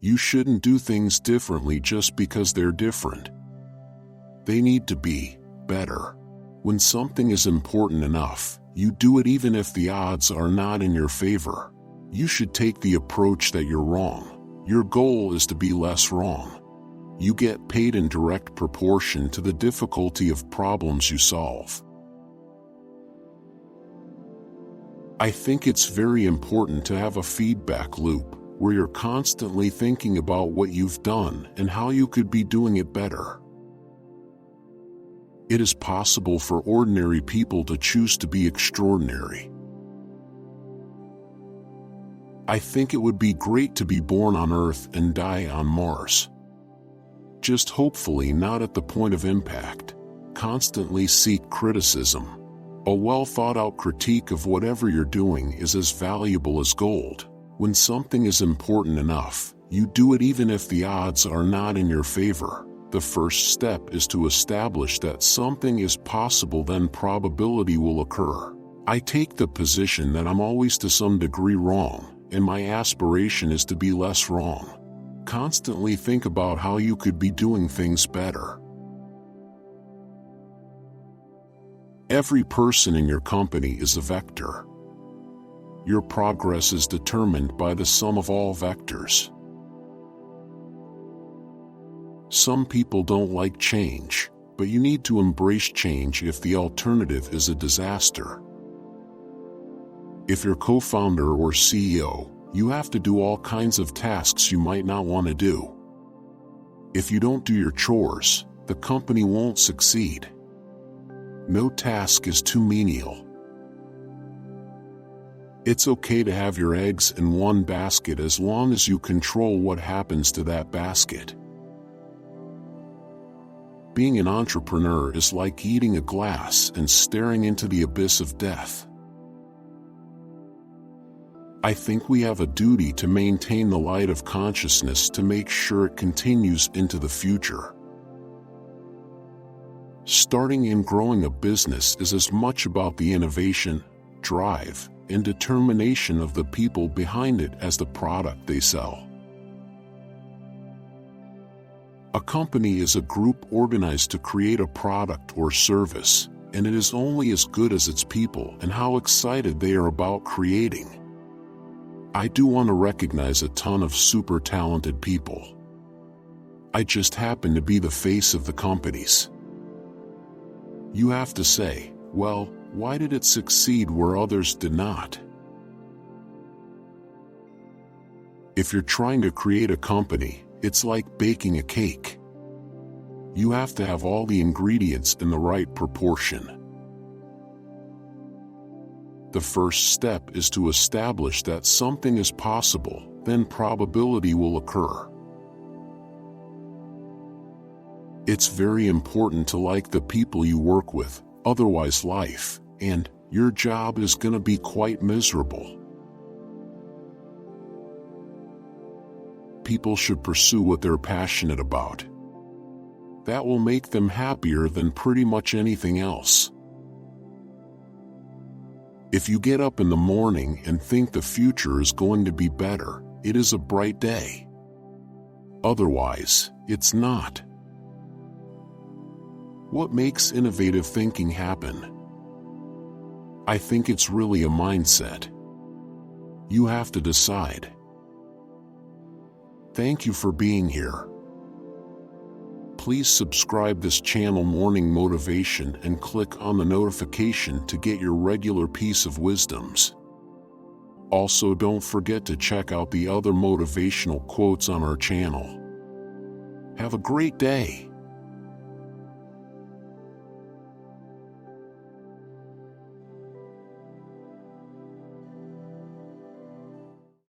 You shouldn't do things differently just because they're different. They need to be better. When something is important enough, you do it even if the odds are not in your favor. You should take the approach that you're wrong. Your goal is to be less wrong. You get paid in direct proportion to the difficulty of problems you solve. I think it's very important to have a feedback loop where you're constantly thinking about what you've done and how you could be doing it better. It is possible for ordinary people to choose to be extraordinary. I think it would be great to be born on Earth and die on Mars. Just hopefully not at the point of impact. Constantly seek criticism. A well-thought-out critique of whatever you're doing is as valuable as gold. When something is important enough, you do it even if the odds are not in your favor. The first step is to establish that something is possible, then probability will occur. I take the position that I'm always to some degree wrong, and my aspiration is to be less wrong. Constantly think about how you could be doing things better. Every person in your company is a vector. Your progress is determined by the sum of all vectors. Some people don't like change, but you need to embrace change if the alternative is a disaster. If you're co-founder or CEO, you have to do all kinds of tasks you might not want to do. If you don't do your chores, the company won't succeed. No task is too menial. It's okay to have your eggs in one basket as long as you control what happens to that basket. Being an entrepreneur is like eating a glass and staring into the abyss of death. I think we have a duty to maintain the light of consciousness to make sure it continues into the future. Starting and growing a business is as much about the innovation, drive, and determination of the people behind it as the product they sell. A company is a group organized to create a product or service, and it is only as good as its people and how excited they are about creating. I do want to recognize a ton of super talented people. I just happen to be the face of the companies. You have to say, well, why did it succeed where others did not? If you're trying to create a company, it's like baking a cake. You have to have all the ingredients in the right proportion. The first step is to establish that something is possible, then probability will occur. It's very important to like the people you work with, otherwise life and your job is going to be quite miserable. People should pursue what they're passionate about. That will make them happier than pretty much anything else. If you get up in the morning and think the future is going to be better, it is a bright day. Otherwise, it's not. What makes innovative thinking happen? I think it's really a mindset. You have to decide. Thank you for being here. Please subscribe this channel Morning Motivation and click on the notification to get your regular piece of wisdoms. Also, don't forget to check out the other motivational quotes on our channel. Have a great day.